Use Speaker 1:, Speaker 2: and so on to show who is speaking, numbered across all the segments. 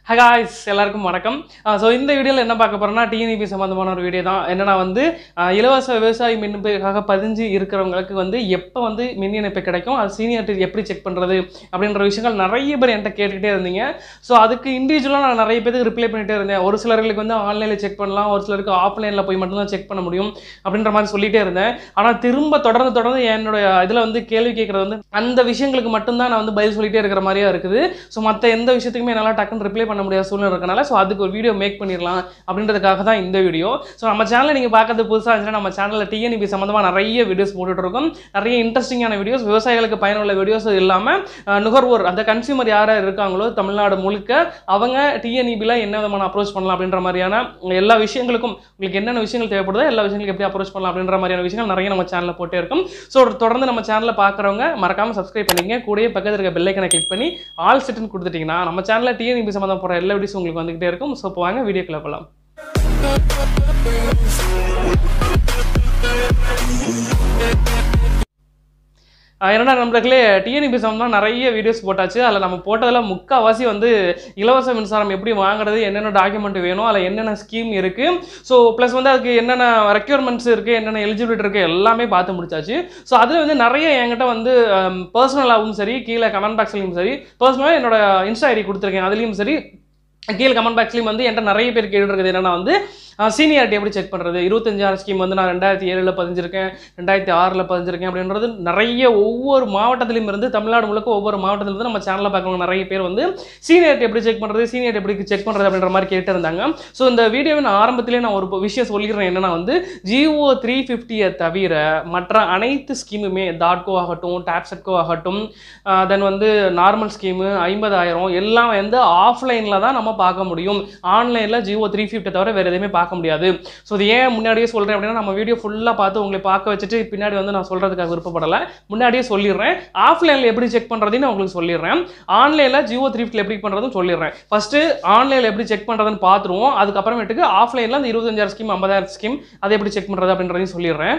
Speaker 1: Hi guys, எல்லாருக்கும் வணக்கம். So இந்த வீடியோல என்ன பார்க்க போறோம்னா TNEP சம்பந்தமான ஒரு வீடியோ தான். என்னன்னா இலவச விவசாய மின் இணைப்புக்காக பதிஞ்சு இருக்கிறவங்களுக்கு எப்ப மின் இணைப்பு கிடைக்கும், அது சீனியாரிட்டி எப்படி செக் பண்றது அப்படின்ற விஷயங்கள் நிறைய பேர் என்கிட்ட கேட்டுக்கிட்டே இருந்தீங்க. ஸோ அதுக்கு இண்டிவிஜுவலாக நான் நிறைய பேருக்கு ரிப்ளை பண்ணிட்டே இருந்தேன். ஒரு சிலர்களுக்கு ஆன்லைனில் செக் பண்ணலாம், ஒரு சிலருக்கு ஆஃப்லைனில் போய் மட்டும்தான் செக் பண்ண முடியும் அப்படின்ற மாதிரி சொல்லிட்டே இருந்தேன். ஆனால் திரும்ப தொடர்ந்து என்னுடைய இதில் கேள்வி கேட்கறது அந்த விஷயங்களுக்கு மட்டும்தான் நான் பதில் சொல்லிட்டே இருக்கிற மாதிரியா இருக்குது. ஸோ மற்ற எந்த விஷயத்துக்குமே என்னால் டக்குன்னு ரிப்ளை பண்ண முடியாத சூழ்நிலை இருக்கனால ஸோ அதுக்கு ஒரு வீடியோ மேக் பண்ணிடலாம் அப்படின்றதுக்காக தான் இந்த வீடியோ. ஸோ நம்ம சேனலில் நீங்கள் பார்க்கறது புதுசாக இருந்துச்சுன்னா நம்ம சேனலில் TNEP சம்மந்தமாக நிறைய வீடியோஸ் போட்டுட்டு இருக்கோம். நிறைய இன்ட்ரெஸ்டிங்கான வீடியோஸ், விவசாயிகளுக்கு பயனுள்ள வீடியோஸ் இல்லாமல் நுகர்வோர் அந்த கன்சியூமர் யார் இருக்காங்களோ தமிழ்நாடு முழுக்க அவங்க TNEPல என்ன விதமான அப்ரோச் பண்ணலாம் அப்படின்ற மாதிரியான எல்லா விஷயங்களுக்கும் உங்களுக்கு என்னென்ன விஷயங்கள் தேவைப்படுதோ எல்லா விஷயங்களுக்கும் எப்படி அப்ரோச் பண்ணலாம் அப்படின்ற மாதிரியான விஷயங்கள் நிறைய நம்ம சேனலில் போட்டே இருக்கும். ஸோ தொடர்ந்து நம்ம சேனலில் பார்க்குறவங்க மறக்காமல் சப்ஸ்கிரைப் பண்ணிங்க, கூடயே பக்கத்தில் இருக்க பெல் ஐக்கனை கிளிக் பண்ணி ஆல் செட்னு கொடுத்துட்டிங்கன்னா நம்ம சேனலில் TNEP சம்மந்தம் போகிற எல்லா வீடியோஸும் உங்களுக்கு வந்துகிட்டே இருக்கும். ஸோ இப்போ வாங்க வீடியோக்குள்ள போகலாம். என்னடா நம்மளுக்குள்ளே TNEP சம்பந்தமாக நிறைய வீடியோஸ் போட்டாச்சு. அதில் நம்ம போட்டதில் முக்கால்வாசி இலவச மின்சாரம் எப்படி வாங்குறது, என்னென்ன டாக்குமெண்ட் வேணும், அதில் என்னென்ன ஸ்கீம் இருக்குது, ஸோ ப்ளஸ் அதுக்கு என்னென்ன ரெக்யர்மெண்ட்ஸ் இருக்குது, என்னென்ன எலிஜிபிலிட்டி இருக்குது எல்லாமே பார்த்து முடிச்சாச்சு. ஸோ அதில் நிறைய என்கிட்ட பர்சனலாகவும் சரி, கீழே கமெண்ட் பாக்ஸ்லையும் சரி, பர்சனலாக என்னோட இன்ஸ்டா ஐடி கொடுத்துருக்கேன், அதுலேயும் சரி, கீழே கமெண்ட் பாக்ஸ்லையும் என்கிட்ட நிறைய பேர் கேட்டுருக்குது என்னென்னா சீனியாரிட்டி எப்படி செக் பண்ணுறது. 25,000 ஸ்கீம் நான் 2007 பதிஞ்சிருக்கேன், 2006 பதிஞ்சிருக்கேன் அப்படின்றது நிறைய ஒவ்வொரு மாவட்டத்திலையும் இருந்து தமிழ்நாடு முழுக்க ஒவ்வொரு மாவட்டத்திலிருந்து நம்ம சேனலில் பார்க்கணும் நிறைய பேர் சீனியாரிட்டி எப்படி செக் பண்ணுறது, சீனியாரிட்டி எப்படி செக் பண்ணுறது அப்படின்ற மாதிரி கேட்டு இருந்தாங்க. ஸோ இந்த வீடியோவின் ஆரம்பத்திலே நான் ஒரு விஷயம் சொல்லிடுறேன். என்னென்னா GO 350 தவிர மற்ற அனைத்து ஸ்கீமுமே தாட்கோ ஆகட்டும், டாப்செட்கோ ஆகட்டும், தென் நார்மல் ஸ்கீமு 50,000 எல்லாம் ஆஃப்லைனில் தான் நம்ம பார்க்க முடியும். ஆன்லைனில் GO 350 தவிர வேறு எதுவுமே பார்க்க முடியாது. ஸோ இது ஏன் முன்னாடியே சொல்கிறேன் அப்படின்னா நம்ம வீடியோ ஃபுல்லாக பார்த்து உங்களை பார்க்க வச்சுட்டு பின்னாடி நான் சொல்கிறதுக்காக விருப்பப்படலை, முன்னாடியே சொல்லிடுறேன். ஆஃப்லைனில் எப்படி செக் பண்ணுறதுன்னு உங்களுக்கு சொல்லிடுறேன், ஆன்லைனில் GO 350 எப்படி பண்ணுறதுன்னு சொல்லிடுறேன். ஃபஸ்ட்டு ஆன்லைனில் எப்படி செக் பண்ணுறதுன்னு பார்த்துருவோம், அதுக்கப்புறமேட்டுக்கு ஆஃப்லைனில் அந்த 25,000 ஸ்கீம் 50,000 ஸ்கீம் அதை எப்படி செக் பண்ணுறது அப்படின்றதையும் சொல்லிடுறேன்.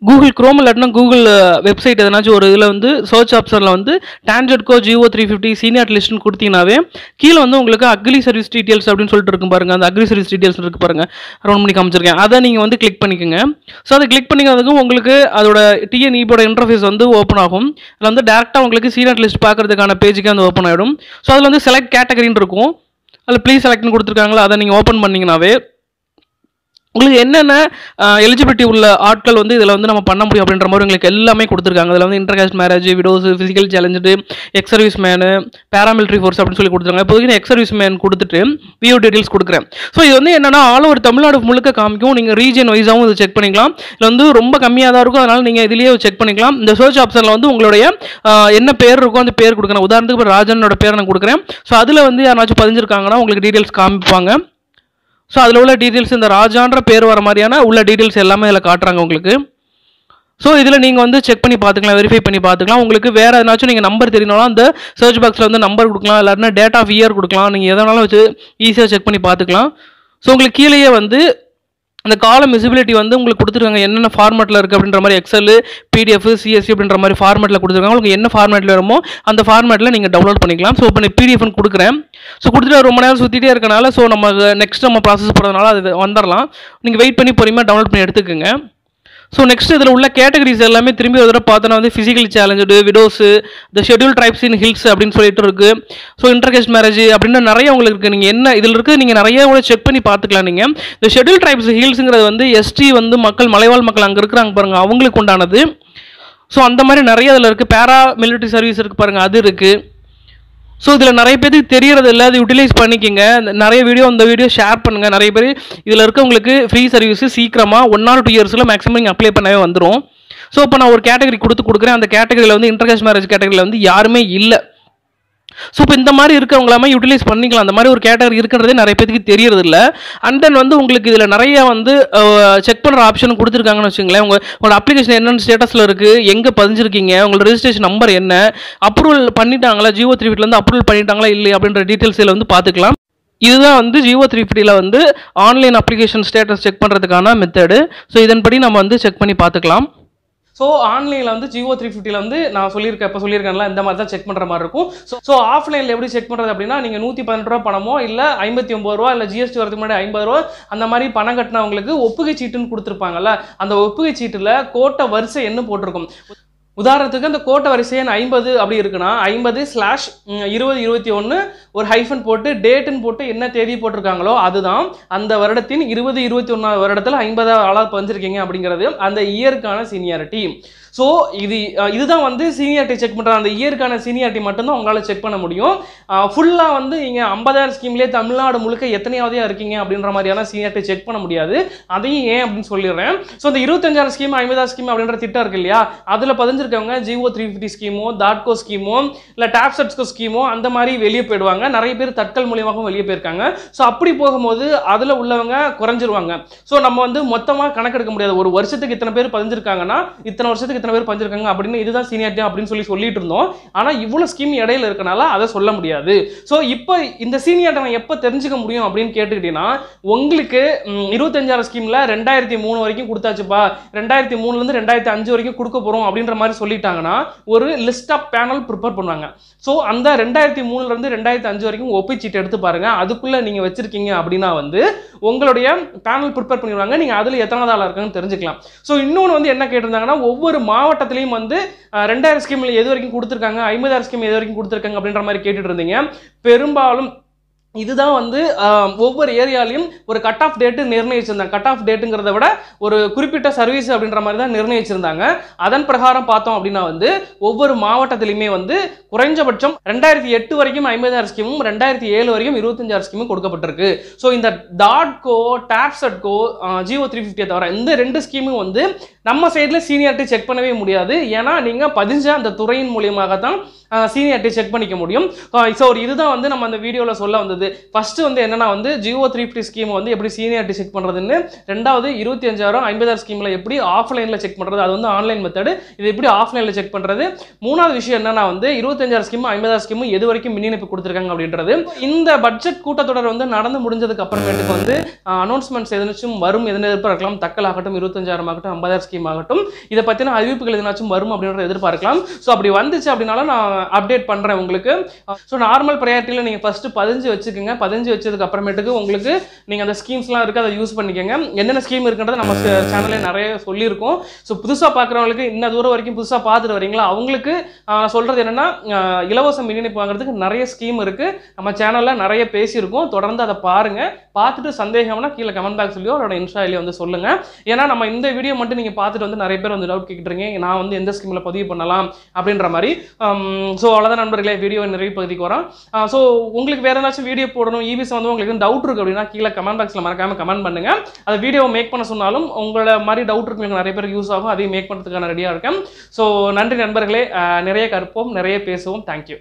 Speaker 1: கூகுள் குரோம் இல்லாட்டினா கூகுள் வெப்சைட் எதனாச்சும் ஒரு இதில் சர்ச் ஆப்ஷனில் டான்ஜெட்கோ GO 350 சீனியர் லிஸ்ட்னு கொடுத்தீங்கன்னாவே கீழே உங்களுக்கு அக்ரி சர்வீஸ் டீட்டெயில்ஸ் அப்படின்னு சொல்லிட்டு இருக்கும் பாருங்கள். அந்த அக்ரி சர்வீஸ் டீட்டெயில்ஸ் இருக்குது பாருங்கள், ரவுண்ட் பண்ணி காமிச்சிருக்கேன். அதை நீங்கள் கிளிக் பண்ணிக்கோங்க. ஸோ அதை கிளிக் பண்ணிக்கிறதுக்கும் உங்களுக்கு அதோட TNEPோட இன்டர்ஃபேஸ் ஓப்பன் ஆகும். அதில் டேரெக்டாக உங்களுக்கு சீனியர் லிஸ்ட் பார்க்கறதுக்கான பேஜுக்கு ஓப்பன் ஆகிடும். ஸோ அதில் செலக்ட் கேட்டகரின்னு இருக்கும், அதில் ப்ளீஸ் செலக்ட்னு கொடுத்துருக்காங்களா, அதை நீங்கள் ஓப்பன் பண்ணிங்கனாவே உங்களுக்கு என்னென்ன எலிஜிபிலிட்டி உள்ள ஆட்கள் இதில் நம்ம பண்ண முடியும் அப்படின்ற மாதிரி உங்களுக்கு எல்லாமே கொடுத்துருக்காங்க. அதில் intercaste marriage, widows, physical challenge, ex service menu, paramilitary force அப்படின்னு சொல்லி கொடுத்துருக்காங்க. இப்போதைக்கு எக்ஸ் சர்வீஸ் மேன் கொடுத்துட்டு வியூ டீட்டெயில்ஸ் கொடுக்குறேன். ஸோ இது என்னன்னா ஆல் ஓவர் தமிழ்நாடு முழுக்க காமிக்கும். நீங்கள் ரீஜன் வைஸாகவும் இது செக் பண்ணிக்கலாம். இதில் ரொம்ப கம்மியாக தான் இருக்கும், அதனால் நீங்கள் இதுலேயே செக் பண்ணிக்கலாம். இந்த சர்ச் ஆப்ஷனில் உங்களுடைய என்ன பேர் இருக்கோ அந்த பேர் கொடுக்குறேன். உதாரணத்துக்கு இப்போ ராஜனோட பேர் நான் கொடுக்குறேன். ஸோ அதில் யாராச்சும் பதிஞ்சிருக்காங்கன்னா உங்களுக்கு டீட்டெயில்ஸ் காமிப்பாங்க. ஸோ அதில் உள்ள டீட்டெயில்ஸ் இந்த ராஜான்ற பேர் வர மாதிரியான உள்ள டீட்டெயில்ஸ் எல்லாமே இதில் காட்டுறாங்க உங்களுக்கு. ஸோ இதில் நீங்கள் செக் பண்ணி பார்த்துக்கலாம், வெரிஃபை பண்ணி பார்த்துக்கலாம். உங்களுக்கு வேறு எதனாச்சும் நீங்கள் நம்பர் தெரியணும்னா அந்த சர்ச் பாக்ஸில் நம்பர் கொடுக்கலாம், இல்லாட்டினா டேட் ஆஃப் இயர் கொடுக்கலாம். நீங்கள் எதனாலும் வச்சு ஈஸியாக செக் பண்ணி பார்த்துக்கலாம். ஸோ உங்களுக்கு கீழேயே அந்த காலம் விசிபிலிட்டி உங்களுக்கு கொடுத்துருக்காங்க, என்னென்ன ஃபார்மேட்டில் இருக்குது அப்படின்ற மாதிரி. எக்ஸல், PDF, CSV அப்படின்ற மாதிரி ஃபார்மேட்டில் கொடுத்துருக்காங்க. உங்களுக்கு என்ன ஃபார்மேட்டில் வருமோ அந்த ஃபார்மேட்டில் நீங்கள் டவுன்லோட் பண்ணிக்கலாம். ஸோ இப்போ நான் PDF கொடுக்குறேன். ஸோ கொடுத்துட்டு ரொம்ப நேரம் சுற்றிட்டே இருக்கனால ஸோ நம்ம நெக்ஸ்ட் நம்ம ப்ராசஸ் போகிறதுனால அது வந்துடலாம். நீங்கள் வெயிட் பண்ணி பொறுமையாக டவுன்லோட் பண்ணி எடுத்துக்கோங்க. ஸோ நெக்ஸ்ட் இதில் உள்ள கேட்டகரிஸ் எல்லாமே திரும்பி ஒரு தடவை பார்த்தோன்னா physical challenge, widows, the schedule tribes in hills அப்படின்னு சொல்லிட்டு இருக்குது. ஸோ இன்டர்காஸ்ட் மேரேஜ் அப்படின்னு நிறைய உங்களுக்கு இருக்குது. நீங்கள் என்ன இதில் இருக்குது நீங்கள் நிறைய கூட செக் பண்ணி பார்த்துக்கலாம். நீங்கள் இந்த ஷெட்யூல் ட்ரைப்ஸ் ஹில்ஸுங்கிறது ST மக்கள், மலைவாழ் மக்கள் அங்கே இருக்கிறாங்க பாருங்கள், அவங்களுக்கு உண்டானது. ஸோ அந்த மாதிரி நிறைய இதில் இருக்குது. பேரா மிலிட்ரி சர்வீஸ் இருக்குது பாருங்கள், அது இருக்குது. ஸோ இதில் நிறைய பேருக்கு தெரியறது இல்லை, அது யூட்டிலைஸ் பண்ணிக்கோங்க. நிறைய இந்த வீடியோ ஷேர் பண்ணுங்கள். நிறைய பேர் இதில் இருக்கவங்களுக்கு ஃப்ரீ சர்வீஸ் சீக்கிரமாக 1 or 2 இயர்ஸில் மேக்ஸிமம் நீங்கள் அப்ளை பண்ணவே வந்துடும். ஸோ இப்போ நான் ஒரு கேட்டகரி கொடுக்குறேன். அந்த கேட்டகரியில் இன்டர்காஸ்ட் மேரேஜ் கேட்டகரியில் யாருமே இல்லை. ஸோ இப்போ இந்த மாதிரி இருக்கவங்களாமே யூட்டிலைஸ் பண்ணிக்கலாம். அந்த மாதிரி ஒரு கேட்டகரி இருக்கிறதே நிறைய பேருக்கு தெரியறது இல்லை. அண்ட் தென் உங்களுக்கு இதில் நிறைய செக் பண்ணுற ஆப்ஷன் கொடுத்துருக்காங்கன்னு வச்சுங்களேன். உங்களோட அப்ளிகேஷன் என்னென்ன ஸ்டேட்டஸில் இருக்குது, எங்கே பதிஞ்சிருக்கீங்க, உங்களோட ரெஜிஸ்ட்ரேஷன் நம்பர் என்ன, அப்ரூவல் பண்ணிட்டாங்களா, GO 350 அப்ரூவல் பண்ணிட்டாங்களா இல்லை அப்படின்ற டீட்டெயில்ஸ் இதில் பார்த்துக்கலாம். இதுதான் GO 350 online application status check பண்ணுறதுக்கான மெத்தடு. ஸோ இதன்படி நம்ம செக் பண்ணி பார்த்துக்கலாம். ஸோ ஆன்லைனில் வந்து ஜியோ 350 வந்து நான் சொல்லியிருக்கேன்ல இந்த மாதிரி தான் செக் பண்ணுற மாதிரி இருக்கும். ஸோ ஆஃப்லைனில் எப்படி செக் பண்ணுறது அப்படின்னா நீங்கள் 118 ரூபா பணமோ இல்லை 59 ரூபா இல்லை ஜிஎஸ்டி வரதுக்கு முன்னாடி 50 ரூபா அந்த மாதிரி பணம் கட்டினவங்களுக்கு ஒப்புகை சீட்டுன்னு கொடுத்துருப்பாங்கல்ல, அந்த ஒப்புகை சீட்டில் கோட்டை வரிசை என்ன போட்டிருக்கும். உதாரணத்துக்கு அந்த கோட்டை வரிசை எண் 50 அப்படி இருக்குன்னா 50/2021 ஒரு ஹைஃபன் போட்டு டேட்டுன்னு போட்டு என்ன தேதி போட்டிருக்காங்களோ அதுதான் அந்த வருடத்தின் 2021 வருடத்தில் 50வது ஆளாக பதிஞ்சிருக்கீங்க அப்படிங்கிறது அந்த இயருக்கான சீனியாரிட்டி. ஸோ இதுதான் வந்து சீனியாரிட்டி செக் பண்ணுற அந்த இயருக்கான சீனியாரிட்டி மட்டும்தான் உங்களால் செக் பண்ண முடியும். ஃபுல்லாக வந்து நீங்கள் 50,000 ஸ்கீம்லேயே தமிழ்நாடு முழுக்க எத்தனையாவதையாக இருக்கீங்க அப்படின்ற மாதிரியான சீனியாரிட்டி செக் பண்ண முடியாது. அதையும் ஏன் அப்படின்னு சொல்லிடுறேன். ஸோ இந்த 25,000 ஸ்கீம் 50,000 ஸ்கீம் அப்படின்ற திட்டம் இருக்கு இல்லையா, அதில் பதிஞ்சிருக்கவங்க ஜியோ 350 ஸ்கீமோ தாட்கோ ஸ்கீமோ இல்லை டாப்செட்ஸ்கோ ஸ்கீமோ அந்த மாதிரி வெளியே போயிடுவாங்க. நிறைய பேர் தட்கல் மூலியமாகவும் வெளியே போயிருக்காங்க. ஸோ அப்படி போகும்போது அதில் உள்ளவங்க குறைஞ்சிருவாங்க. ஸோ நம்ம வந்து மொத்தமாக கணக்கெடுக்க முடியாது. ஒரு வருஷத்துக்கு இத்தனை பேர் பதிஞ்சிருக்காங்கன்னா இத்தனை வருஷத்துக்கு இத்தனை பேர் பதிஞ்சிருக்காங்க அப்படின்னு இதுதான் சீனியாரிட்டி அப்படின்னு சொல்லிட்டு இருந்தோம். ஆனால் இவ்வளோ ஸ்கீம் இடையில இருக்கனால அதை சொல்ல முடியாது. ஸோ இப்போ இந்த சீனியாரிட்டி நான் எப்போ தெரிஞ்சுக்க முடியும் அப்படின்னு கேட்டுக்கிட்டீங்கன்னா உங்களுக்கு 25,000 ஸ்கீமில் 2003 வரைக்கும் கொடுத்தாச்சுப்பா, 2003லேருந்து 2005 வரைக்கும் கொடுக்க போகிறோம் அப்படின்ற மாதிரி சொல்லிட்டாங்கன்னா ஒரு லிஸ்ட் ஆஃப் பேனல் ப்ரிப்பேர் பண்ணுவாங்க. ஸோ அந்த 2003லேருந்து 2005 வரைக்கும் ஒப்பிச்சீட்டு எடுத்து பாருங்க. அதுக்குள்ளே நீங்கள் வச்சிருக்கீங்க அப்படின்னா வந்து உங்களுடைய பேனல் ப்ரிப்பேர் பண்ணிடுவாங்க. நீங்கள் அதில் எத்தனாவது ஆளாக இருக்குன்னு தெரிஞ்சுக்கலாம். ஸோ இன்னொன்று வந்து என்ன கேட்டிருந்தாங்கன்னா ஒவ்வொரு மாவட்டத்திலையும் வந்து 2000 ஸ்கீமில் எது வரைக்கும் கொடுத்துருக்காங்க, 50,000 ஸ்கீம் எது வரைக்கும் கொடுத்துருக்காங்க அப்படின்ற மாதிரி கேட்டுட்டு இருந்தீங்க. பெரும்பாலும் இதுதான் வந்து ஒவ்வொரு ஏரியாலையும் ஒரு கட் ஆஃப் டேட்டு நிர்ணயிச்சிருந்தாங்க. கட் ஆஃப் டேட்டுங்கிறத விட ஒரு குறிப்பிட்ட சர்வீஸ் அப்படின்ற மாதிரி தான் நிர்ணயிச்சிருந்தாங்க. அதன் பிரகாரம் பார்த்தோம் அப்படின்னா வந்து ஒவ்வொரு மாவட்டத்திலையுமே வந்து குறைஞ்சபட்சம் 2008 வரைக்கும் 50,000 ஸ்கீமும் 2007 வரைக்கும் 25,000 ஸ்கீமும் கொடுக்கப்பட்டிருக்கு. ஸோ இந்த டாட்கோ டாப்செட்கோ ஜியோ 350 தவிர இந்த 2 ஸ்கீமும் வந்து நம்ம சைடில் சீனியாரிட்டி செக் பண்ணவே முடியாது. ஏன்னா நீங்கள் பதிஞ்ச அந்த துறையின் மூலியமாக தான் சீனியாரிட்டி செக் பண்ணிக்க முடியும். ஸோ இதுதான் வந்து நம்ம அந்த வீடியோவில் சொல்ல வந்தது. ஃபர்ஸ்ட் வந்து என்னன்னா வந்து ஜியோ 350 ஸ்கீம் வந்து எப்படி சீனியாரிட்டி செக் பண்ணுறதுன்னு, ரெண்டாவது 25,000 50,000 ஸ்கீமில் எப்படி ஆஃப்லைனில் செக் பண்ணுறது, அது வந்து ஆன்லைன் மெத்தடு, இது எப்படி ஆஃப்லைனில் செக் பண்ணுறது. மூணாவது விஷயம் என்னன்னா வந்து 25,000 ஸ்கீம் 50,000 ஸ்கீம் எது வரைக்கும் மின் இணைப்பு கொடுத்துருக்காங்க அப்படின்றது. இந்த பட்ஜெட் கூட்டத்தொடர் வந்து நடந்து முடிஞ்சதுக்கு அப்புறமேட்டுக்கு வந்து அனௌன்ஸ்மெண்ட்ஸ் எதனாச்சும் வரும், எதனா எதிர்பார்க்கலாம். தக்கல் ஆகட்டும், 25,000 ஆகட்டும், 50,000 ஸ்கீம் ஆகட்டும், இதை பற்றின அறிவிப்புகள் எதனாச்சும் வரும் அப்படின்றத எதிர்பார்க்கலாம். ஸோ அப்படி வந்துச்சு அப்படின்னாலும் நான் அப்டேட் பண்ணுறேன் உங்களுக்கு. ஸோ நார்மல் ப்ரையாரிட்டியில் நீங்கள் ஃபஸ்ட்டு 15 வச்சுக்கோங்க. 15 வச்சதுக்கு அப்புறமேட்டுக்கு உங்களுக்கு நீங்கள் அந்த ஸ்கீம்ஸ்லாம் இருக்குது அதை யூஸ் பண்ணிக்கோங்க. என்னென்ன ஸ்கீம் இருக்குன்றதை நம்ம சேனலில் நிறைய சொல்லியிருக்கோம். ஸோ புதுசாக பார்க்குறவங்களுக்கு இன்னும் தூரம் வரைக்கும் புதுசாக பார்த்துட்டு வரீங்களா அவங்களுக்கு சொல்கிறது என்னென்னா இலவச மின் இணைப்பு வாங்குறதுக்கு நிறைய ஸ்கீம் இருக்குது. நம்ம சேனலில் நிறைய பேசியிருக்கோம். தொடர்ந்து அதை பாருங்கள். பார்த்துட்டு சந்தேகம்னா கீழே கமெண்ட் பாக்ஸ்லையோ அதோட இன்ஸ்டாலையோ வந்து சொல்லுங்கள். ஏன்னா நம்ம இந்த வீடியோ மட்டும் நீங்கள் பார்த்துட்டு வந்து நிறைய பேர் வந்து டவுட் கேட்டுறீங்க, நான் வந்து எந்த ஸ்கீமில் பதிவு பண்ணலாம் அப்படின்ற மாதிரி. ஸோ அவ்வளோதான் நண்பர்களே, வீடியோ நிறைய பகுதிக்கு வரோம். ஸோ உங்களுக்கு வேறு ஏதாச்சும் வீடியோ போடணும், இபிஎஸ் வந்து உங்களுக்கு டவுட் இருக்குது அப்படின்னா கீழே கமெண்ட் பாக்ஸில் மறக்காமல் கமெண்ட் பண்ணுங்கள். அதை வீடியோவை மேக் பண்ண சொன்னாலும் உங்களோட மாதிரி டவுட் இருக்கு நிறைய பேர் யூஸ் ஆகும். அதையும் மேக் பண்ணுறதுக்கான ரெடியாக இருக்கேன். ஸோ நன்றி நண்பர்களே, நிறைய கற்போம், நிறைய பேசுவோம். தேங்க்யூ.